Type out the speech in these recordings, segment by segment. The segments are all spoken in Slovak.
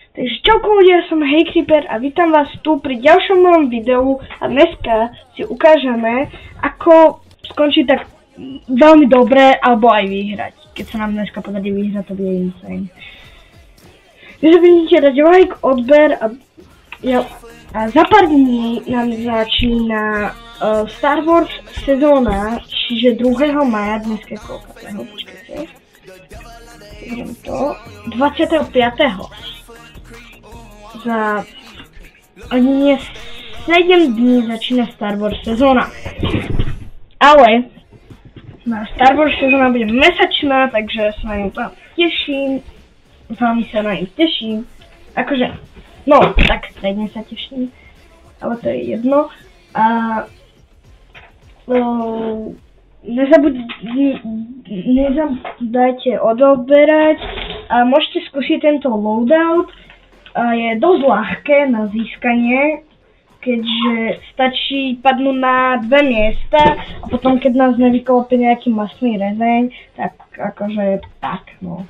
Takže čauko ľudia, som HeyCreeper a vítam vás tu pri ďalšom mojom videu a dneska si ukážeme, ako skončiť tak veľmi dobre alebo aj vyhrať. Keď sa nám dneska podarí vyhrať, to bude insane. Nezabudnite dať like, odber a za pár dní nám začína Star Wars sezóna, čiže 2. maja, dneska je koľkatého, počkajte. Idem to, 25. Za ani nie 7 dní začína Star Wars sezóna. Ale na Star Wars sezóna bude mesačná, takže sa na ňu teším. Veľmi sa na ňu teším. Akože, no, tak stredne sa teším. Ale to je jedno. A nezabudajte odoberať a môžete skúsiť tento loadout. Je dosť ľahké na získanie, keďže stačí padnúť na 2 miesta a potom keď nás nevyklope nejaký masný rezeň, tak akože tak no.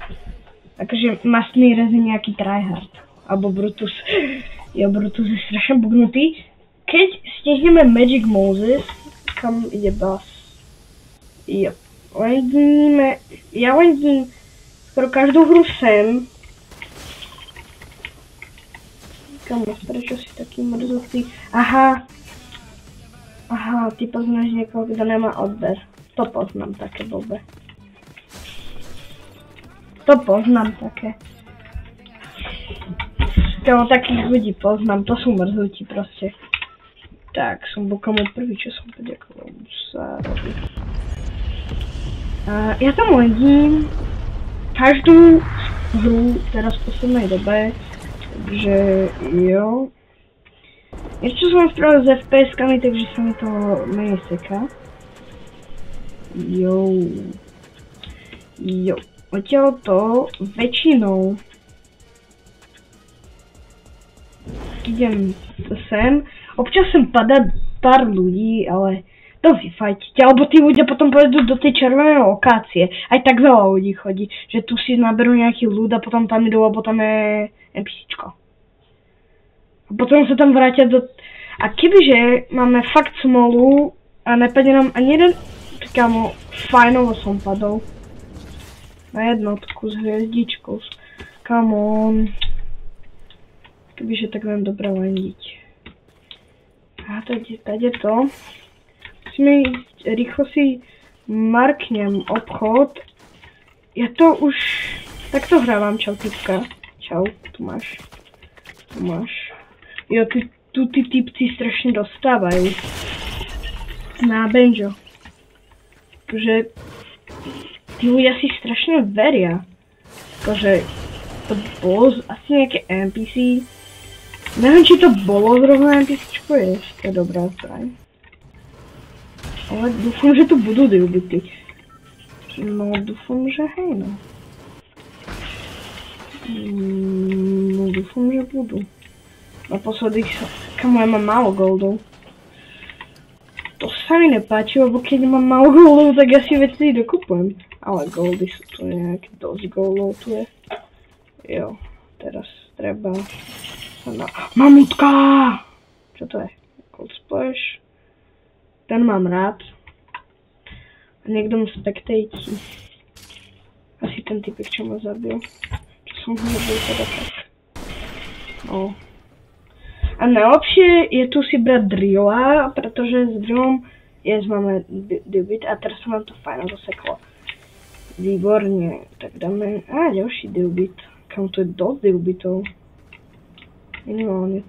Akože masný rezeň nejaký tryhard, alebo Brutus. Jo, Brutus je strašne bugnutý. Keď stihneme Magic Moses, kam ide bus? Jo, ja len skoro každú hru sem. Kamoš, prečo si taký mrzutý? Aha, ty poznáš niekoho, kto nemá odber. To poznám také blbé. To poznám také. Kamo, takých ľudí poznám, to sú mrzutí proste. Tak, som bol komu prvý, čo som poďakoval, už sa robí. Ja tam ledím každú hru teraz v poslednej dobe. Takže jo. Ešte som spravil s FPS-kami, takže sa mi to menej seká. Jo. Odtiaľto väčšinou idem sem. Občas sem padá pár ľudí, ale to vyfajtite, alebo tí ľudia potom pôjdu do tej červenej lokácie. Aj tak veľa ľudí chodí, že tu si naberú nejaký ľud a potom tam idú, lebo tam je NPCčko. A potom sa tam vrátia do... A kebyže máme fakt smolu a nepadne nám ani jeden... Kámo, fajnovo som padol. Na jednotku s hviezdičkou. Come on. Kebyže tak viem dobre lendiť. A tady je to. Musíme ísť, rýchlo si marknem obchod. Ja to už takto hrávam, čau typka. Čau, tu máš. Jo, tu tí typci strašne dostávajú. Na Benjo. Takže tí ľudia si strašne veria. Akože to bolo asi nejaké NPC. Neviem, či to bolo zrovna NPCčko, to je dobrá zbraň. Ale dúfam, že tu budú dilbity. No, dúfam, že hej, no. No, dúfam, že budú. Naposledy sa... Kamo, ja mám málo goldov. To sa mi nepáči, lebo keď mám málo goldov, tak ja si veci dokupujem. Ale goldy sú tu nejaké, dosť goldov tu je. Jo, teraz treba sa na... Mamutka! Čo to je? Cold Splash. Ten mám rád. A niekto mu spectatí. Asi ten typek, čo ma zabil. Čo som ho zabil teda tak. No. A najlepšie je tu si brať drilla, pretože s drillom máme dilbit a teraz sa nám to fajno zaseklo. Výborne. Tak dáme... ďalší dilbit. Kam to je dosť dilbitov. Minimálne.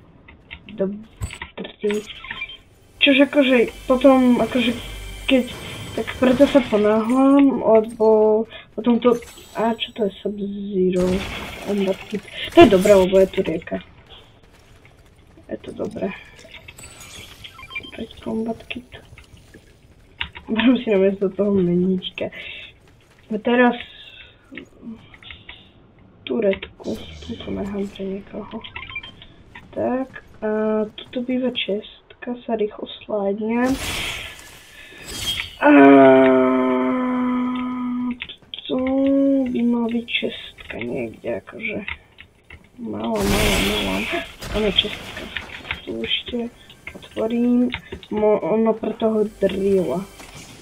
Dobrý. Čož akože potom, akože keď, tak preto sa ponáhľam, lebo potom to, čo to je Sub-Zero, Combat Kit, to je dobré, lebo je tu rieka. Je to dobré. Combat Kit. Berám si na miesto toho menička. A teraz turetku, tuto nechám pre niekoho. Tak, a tuto býva čest. Sa rýchlo sládne. Tu by mal byť čestka niekde, akože malo Tam je čestka. Tu ešte otvorím. Ono pre toho drilla.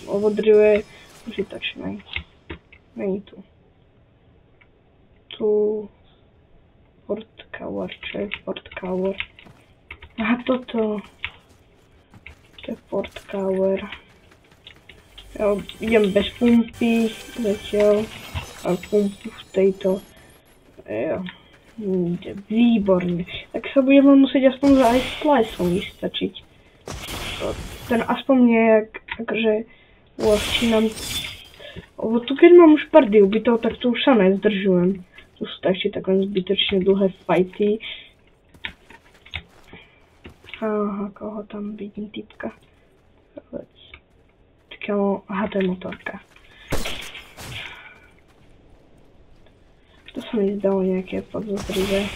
Lebo drill je užitočný. Není tu. Tu... Port cover, čo je port cover? Aha, toto. To je port cover. Ja idem bez pumpy, zatiaľ. A pumpu v tejto. Jo. Výborne. Tak sa budeme musieť aspoň za aj sliceom vystačiť. Ten aspoň nejak, akože uľahčí nám. Lebo tu keď mám už pár bytov, tak tu už sa nezdržujem. Tu sú ešte také zbytočne dlhé fighty. Aha, koho tam vidím, typka. Aha, to je motorka. To sa mi zdalo nejaké podozrivé.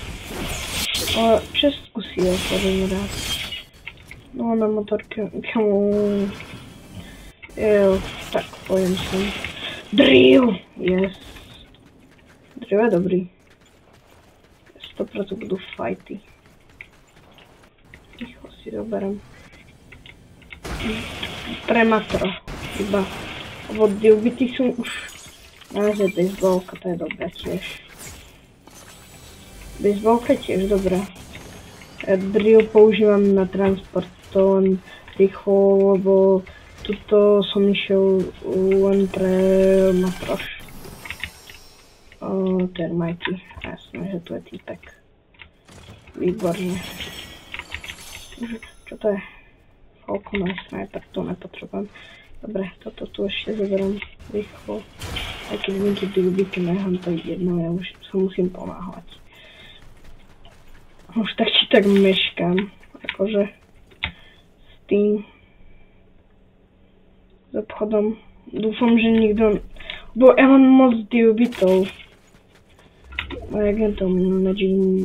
Ale čestku si otvorím rád. No na motorke, tak pojem sem. Drill! Yes. Drill je dobrý. 100% budú fighty. Ticho si zoberiem. Prematro. Iba. Lebo ubity sú už. Naozaj baseballka, to je dobré tiež. Baseballka je tiež dobrá. Ja drill používam na transport, to len rýchlo, lebo tuto som išiel len pre matroš. Termajky. Jasné, že tu je týpek. Výborne. Čo to je? Falcon aj sniper, to nepotrebujem. Dobre, toto tu ešte zoberiem rýchlo. Aj keď viem, keď ubity nechám to jedno, ja už sa musím ponáhľať. Už tak či tak meškám, akože s tým s obchodom. Dúfam, že nikto, bo ja mám moc bytov. A jak je to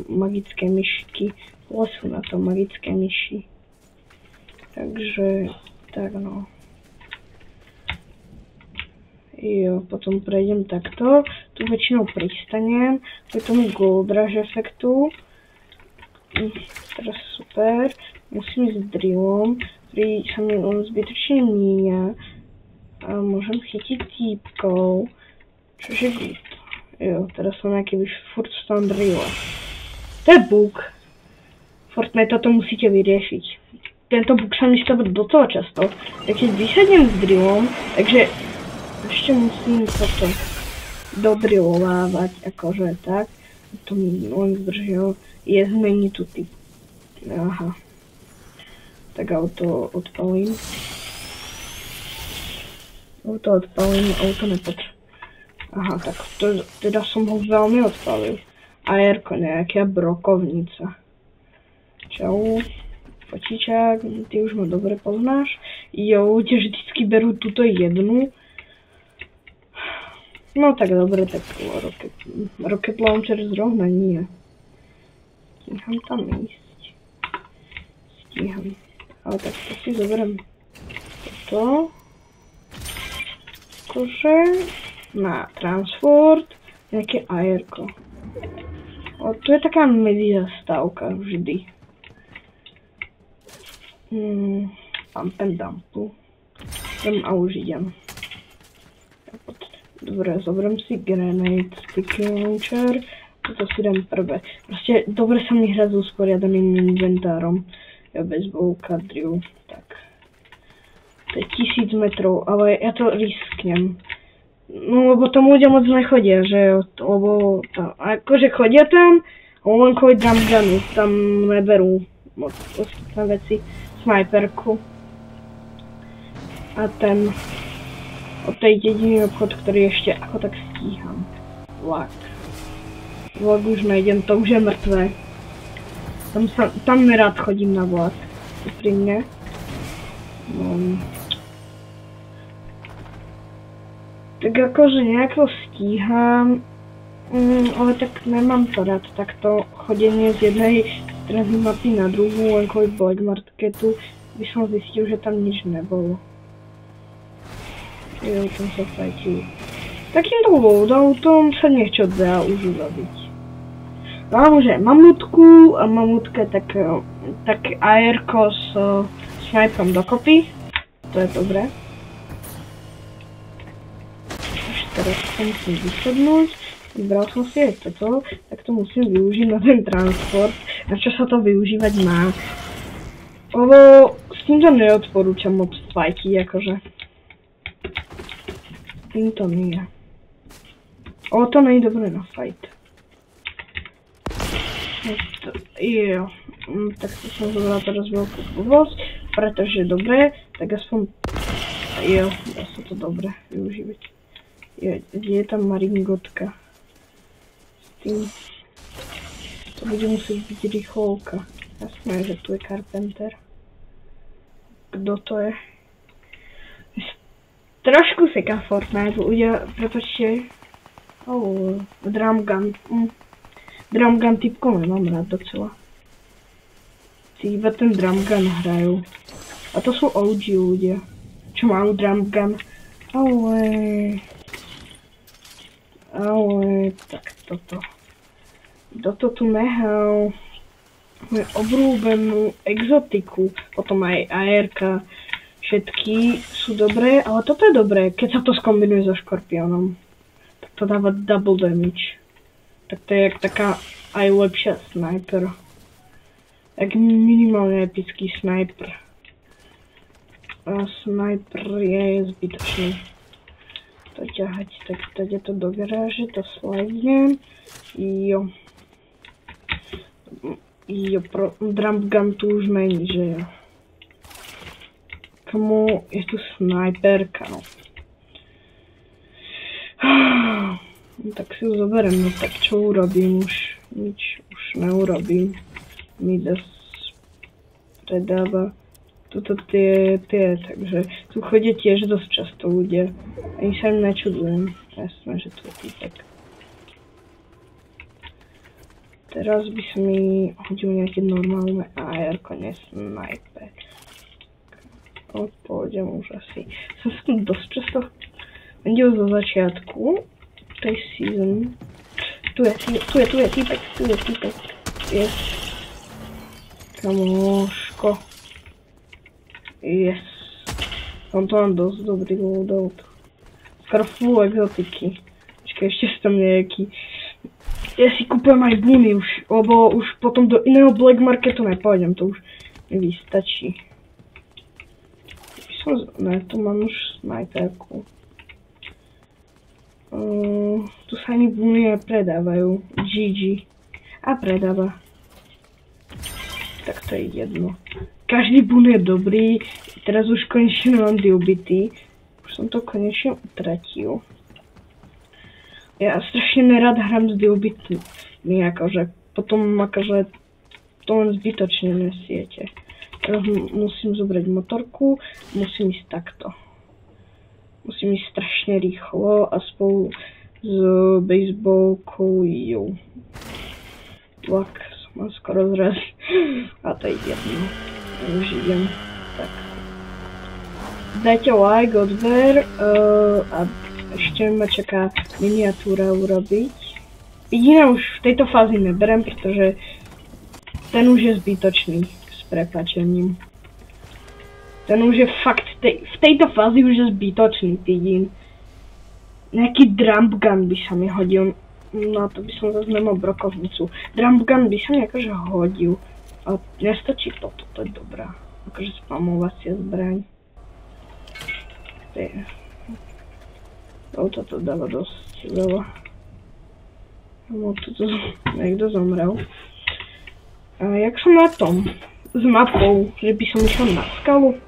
magické myšky, sú na to magické myši. Takže, tak no. Jo, potom prejdem takto, tu väčšinou pristanem, je tomu gold rush efektu. Teraz super, musím ísť s drillom, ktorý sa mi on zbytočne míňa. A môžem chytiť týpkov, čože good. Jo, teraz som nejaký furt v tom drille. To je bug. Fortnite, toto musíte vyriešiť. Tento bug sa mi stáva docela často. Ja keď vysadnem s drillom, takže ešte musím toto dodrillovávať, akože tak. To mi len zdržilo. Je zmeniť tu typ. Aha. Tak auto odpalím. Auto nepotrebujem. Aha, tak to, teda som ho veľmi odpalil. Aerko nejaká brokovnica. Čau. Počičák, ty už ma dobre poznáš. Jo, tie vždycky berú túto jednu. No tak dobre, tak rocket launcher zrovna nie. Stíham tam ísť. Stíham. Ale tak to si zoberiem. Toto. Akože na transport. Nejaké aerko. O, tu je taká medzizastávka vždy. Pump and dumpu. A už idem. Dobre, zoberiem si grenade, sticky launcher. Toto si dám prvé. Proste dobre sa mi hrať s usporiadaným inventárom. Ja baseballka, drill, tak. To je 1000 metrov, ale ja to risknem. No lebo tam ľudia moc nechodia, že? Lebo tam, akože chodia tam, ale len kvôli drumgunu, tam neberú moc ostatné veci. Sniperku. A ten od tej jediný obchod, ktorý ešte ako tak stíham. Vlak. Vlak už nejdem, to už je mŕtvé. Tam nerád chodím na vlak. Úprimne. No. Tak akože nejako stíham. Ale tak nemám to rád. Takto chodenie z jednej strany mapy na druhú, len kvôli Black Marketu, by som zistil, že tam nič nebolo. Jo, tam sa fajčí. Takýmto loadoutom sa niečo dá už urobiť. Mám že mamutku a mamutka tak AR-ko s snajpom dokopy. To je dobré. Až teraz to musím vysednúť. Vybral som si aj toto, tak to musím využiť na ten transport. Na čo sa to využívať má? Lebo s týmto neodporúčam moc fajky, akože. Týmto nie. To nie je dobré na fight. Jo. Tak to som zobrala teraz veľkú blbosť, pretože je dobré, tak aspoň... Jo, dá sa to dobre využívať. Je tam maringotka. S tým... To bude musieť byť rýchlovka. Jasné, že tu je Carpenter. Kto to je? Trošku seká Fortnite, ľudia, prepačte. Drum gun typko nemám rád docela. Si iba ten drum gun hrajú. A to sú OG ľudia, čo majú drum gun. Ale, tak toto. Kto to tu nehal? Moju obľúbenú exotiku, potom aj AR-ka, všetky sú dobré, ale toto je dobré, keď sa to skombinuje so škorpiónom. Tak to dáva double damage. Tak to je jak taká aj lepšia sniper. Jak minimálne epický sniper. A sniper je zbytočný. To ťahať, tak tady to do garáže, to slidnem. Jo, drum gun tu už není, že jo. Komu je tu snajperka, no. Tak si ju zoberiem, no tak čo urobím už? Nič už neurobím. Mi predáva tuto tie, takže tu chodia tiež dosť často ľudia. Ani sa im nečudujem. Jasné, že tu je týpek. Teraz by som mi hodil nejaké normálne AR-ko, nie sniper. Pôjdem už asi. Som sa tu dosť často videl zo začiatku tej season. Tu je týpek. Yes. Kamoško. Yes. Som to mám dosť dobrý loadout. Skoro full exotiky. Počkaj, ešte sú tam nejaký. Ja si kúpujem aj buny už, lebo už potom do iného black marketu nepôjdem, to už mi vystačí. Ne, tu mám už snajperku. Tu sa ani buny nepredávajú. GG. A predáva. Tak to je jedno. Každý bun je dobrý. Teraz už konečne mám diobity. Už som to konečne utratil. Ja strašne nerad hrám s diobitmi, akože potom akože to len zbytočne nesiete. Teraz musím zobrať motorku, musím ísť takto. Musím ísť strašne rýchlo a spolu s baseballkou, jo. Vlak som mal skoro zrazil. A to je jedno. Už idem. Tak. Dajte like, odber a ešte ma čaká miniatúra urobiť. Jediné už v tejto fázi neberem, pretože ten už je zbytočný s prepáčením. Ten už je fakt, v tejto fázi už je zbytočný, vidím. Nejaký drum gun by sa mi hodil. No to by som zase nemal brokovnicu. Drum gun by sa mi akože hodil. Ale nestačí toto, to je dobrá. Akože spamovacia zbraň. Toto dáva dosť veľa. No tuto niekto zomrel. A jak som na tom? S mapou, že by som išiel na skalu.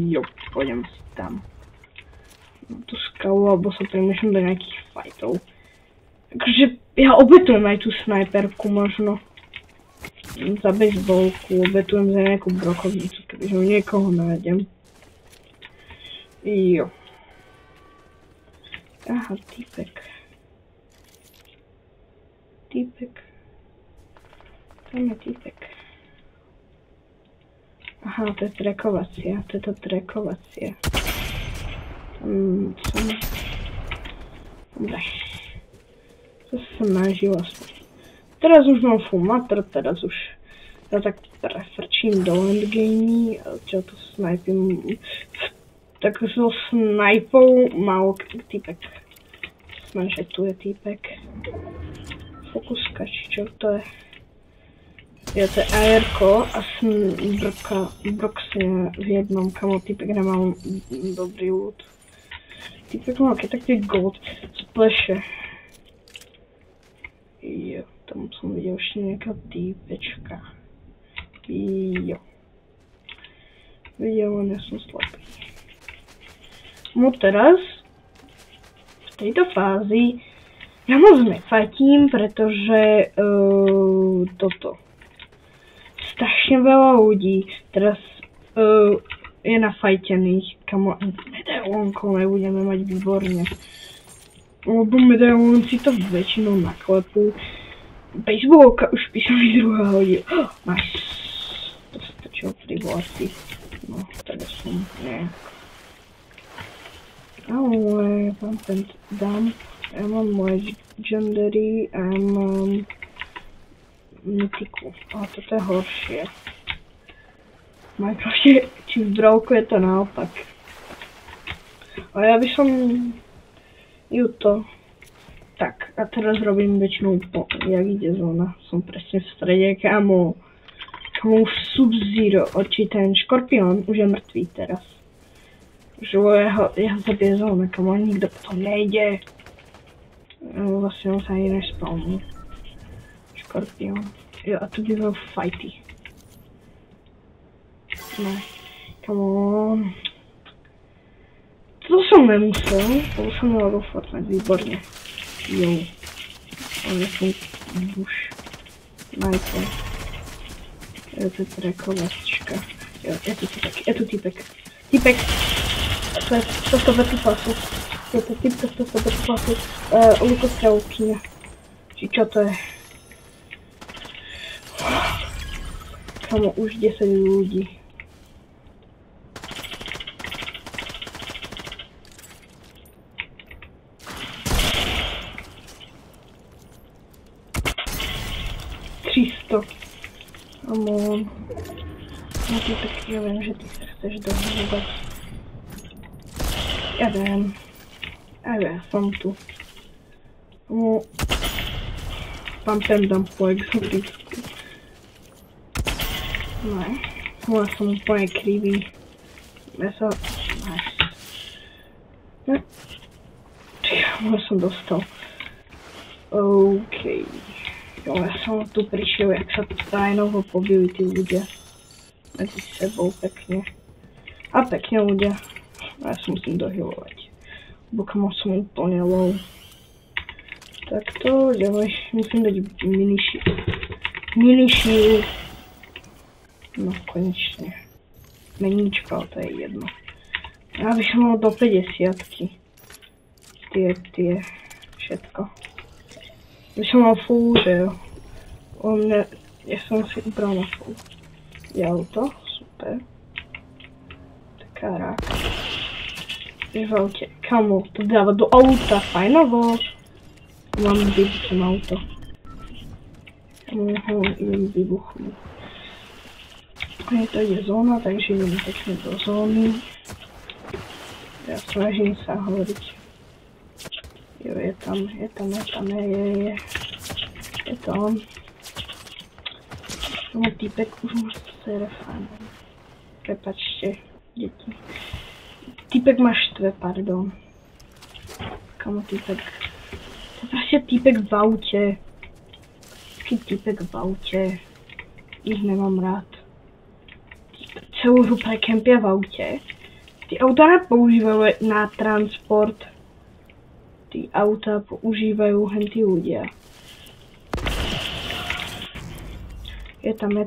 Jo, pôjdem si tam. Na tú skalu, alebo sa premýšľam do nejakých fightov. Takže ja obetujem aj tú snajperku možno. Za baseballku, obetujem za nejakú brokovnicu, kebyže niekoho nájdem. Jo. Aha, týpek. Tam je týpek. Aha, to je trekovacia, to je to trekovacia. Tam som... Dobre. sa snažil aspoň. Teraz už mám fumatr, teraz už ja tak prefrčím do endgamey, čo to snajpím. Tak so snajpou mal týpek. Že tu je týpek. Fokuska, či čo to je? Ja to je AR-ko a broxne v jednom, kamo týpek nemal dobrý loot. Týpek mal taký gold splashe. Jo, tam som videl ešte nejaká týpečka. Jo. Videl, len ja som slabý. No teraz v tejto fázi ja moc nefajtím, pretože toto strašne veľa ľudí teraz je nafajtených, kamo medailónkov nebudeme mať výborne. Lebo medailón si to väčšinou naklepú. Baseballka už by sa mi druhá hodila. Nice. To stačilo pri vlasy. No, teda som nejak. Ale mám ten dump, ja mám legendary a ja mám mytiku, ale toto je horšie. Minecrafte, či v brawlku je to naopak. A ja by som ju to. Tak, a teraz robím väčšinou jak ide zóna. Som presne v strede, kamo. Kamo už Sub-Zero, či ten škorpión už je mŕtvý teraz. Že jeho zabije zóna, kamo, nikto potom nejde. Vlastne on sa ani nespalnú. Škorpión. Jo, a tu bývajú fighty. No, come on. To som nemusel, to som mal vo Fortnite, výborne. Jo. Ale som už. Najprv. Je to trekovačka. Jo, je tu týpek. Týpek! To sa vetu pasu. Je to týpek, to sa vetu pasu. Lukostrelkyňa. Či čo to je? Kamo, už 10 ľudí. Come on. No ty tak, ja viem, že ty sa chceš dohľadať. Ja viem. Ja som tu. No. Pán ten dám po exoticky. No. Ja som úplne krivý. Ja sa... No. Ja som dostal. OK. Jo, ja som tu prišiel, jak sa tajnovo pobili tí ľudia. Medzi sebou pekne. A pekne ľudia. Ja sa musím dohealovať. Bo kamo som úplne low. Takto, ďalej musím dať mini-shield. No, konečne. Meníčka, ale to je jedno. Ja by som mal do 50-ky. Tie, všetko. By som mal full, že jo. Ja som si ubral na full. Je auto, super. Taká ráka. Je v aute. Kamo, to dáva do auta, fajnovo. Mám vybuchnem auto. Idem vybuchnu. To je zóna, takže idem pekne do zóny. Ja snažím sa hovoriť. Jo, je tam, je to on. Môj týpek už má serefán. Prepačte, deti. Týpek má štve, pardon. Kamo týpek. To je proste týpek v aute. Taký týpek v aute. Ich nemám rád. Celú hru prekempia v aute. Ty auta nepoužívajú na transport. Ty auta používajú hentí ľudia. Je tam.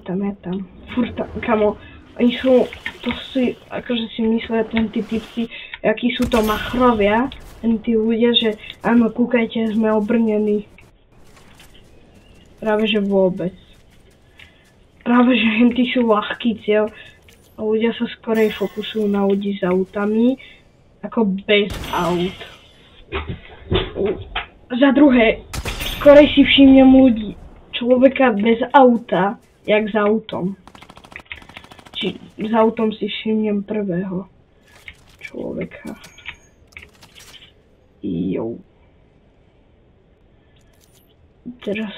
Furt tam, kamo. Oni sú, to si, akože si myslia tí typci, akí sú to machrovia. Tí ľudia, že áno, kúkajte, sme obrnení. Práve že vôbec. Práve že hentí sú ľahký cieľ. A ľudia sa skorej fokusujú na ľudí s autami, ako bez aut. Za druhé, skorej si všimnem ľudí, človeka bez auta, jak s autom. Či s autom si všimnem prvého človeka. Jo. Teraz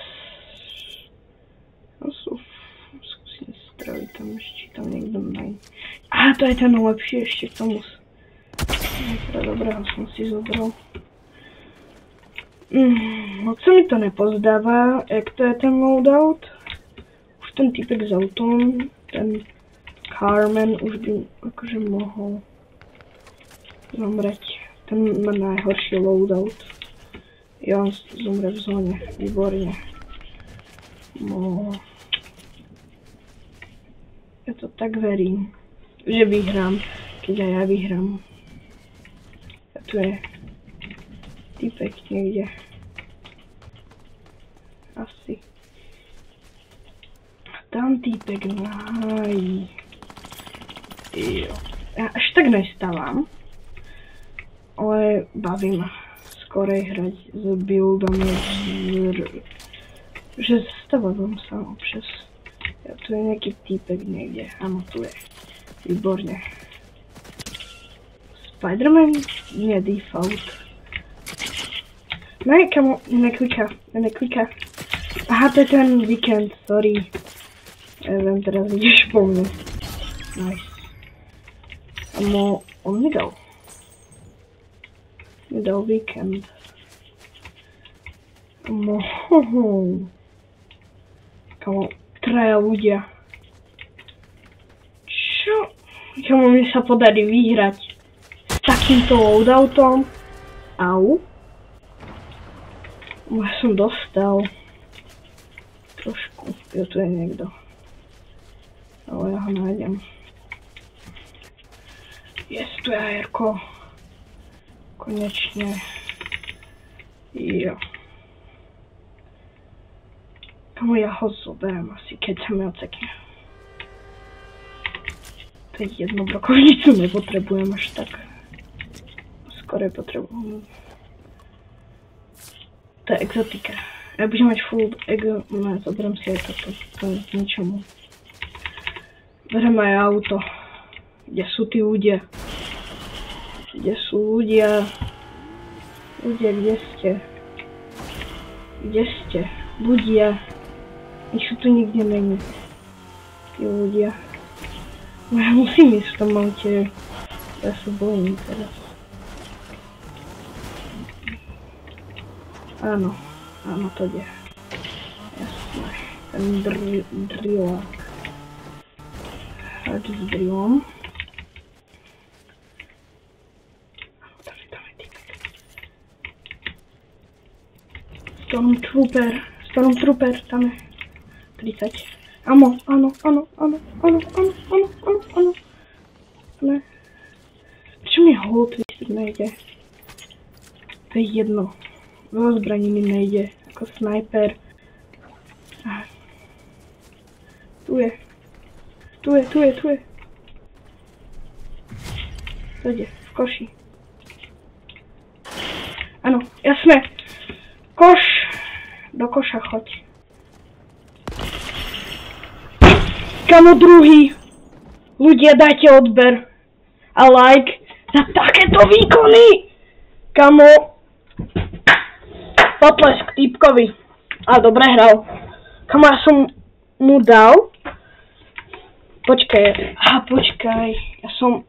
skúsim spraviť tam ešte, tam niekto mají. Aha, to je ten lepší ešte k tomu. Dobrého som si zobral. Moc sa mi to nepozdáva, jak to je ten loadout. Už ten typek s autom, ten Carmen už by akože mohol zomreť. Ten má najhorší loadout. Jo, on zomre v zóne, výborne. No. Ja to tak verím, že vyhrám, keď aj ja vyhrám. A tu je typek niekde. Asi. A tam typek náj. Jo. Ja až tak nestávam. Ale baví ma skorej hrať s buildami, že stávam sa občas. Ja tu je nejaký typek niekde. Áno, tu je. Výborne. Spider-Man? Nie, default. Ne, kamo, neklika. Aha, to je ten víkend, sorry. Vem, teraz ideš po mne. Nice. Amo, on mi dal. Víkend. Amo, Kamo, traja ľudia. Čo? Kamo, mi sa podarí vyhrať s takýmto loadoutom. Au. Ja som dostal trošku, jo, tu je niekto, ale ja ho nájdem. Tu je ajerko, konečne, jo. Kamo, ja ho zoberiem asi, keď sa mi ocekne. To je jednu brokovnicu nepotrebujem až tak, skoro potrebujem. To je exotika. Ja budem mať full ego, no zoberiem si aj toto, to je k ničomu. Berem aj auto. Kde sú tí ľudia? Kde sú ľudia? Ľudia, kde ste? Kde ste? Ľudia. Ich sú tu nikde není. Tí ľudia. No ja musím ísť v tom aute. Ja sa bojím teraz. Áno, to ide. Jasné. Ten drillák. Hrať s drillom. Tam je typek. Stormtrooper, tam je. 30. Áno. Ne. Prečo mi hold vysť nejde? To je jedno. Veľa zbraní mi nejde, ako snajper. Tu je. To ide, v koši. Áno, jasné. Koš. Do koša choď. Kamo, druhý. Ľudia, dajte odber. A like za takéto výkony. Kamo. Potlesk týpkovi. A dobre hral. Kamo, ja som mu dal. Počkaj. Ja som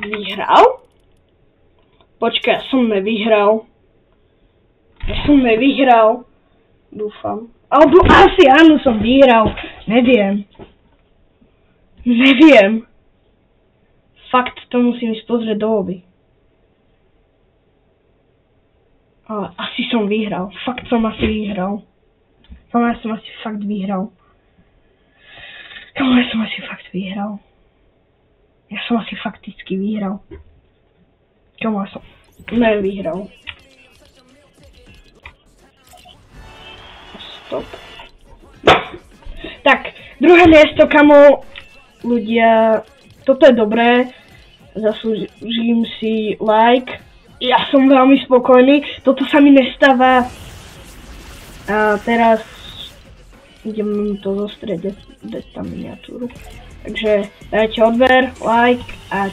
vyhral? Počkaj, ja som nevyhral. Dúfam. Alebo asi áno, som vyhral. Neviem. Fakt, to musím ísť pozrieť do lobby. Ale asi som vyhral. Fakt som asi vyhral. Ja som asi fakt vyhral. Ja som asi fakticky vyhral. Ja som nevyhral. Stop. Tak, druhé miesto, kamo, ľudia, toto je dobré. Zaslúžim si like. Ja som veľmi spokojný. Toto sa mi nestáva A teraz idem to zostrediť, dať tam miniatúru. Takže dajte odber, like a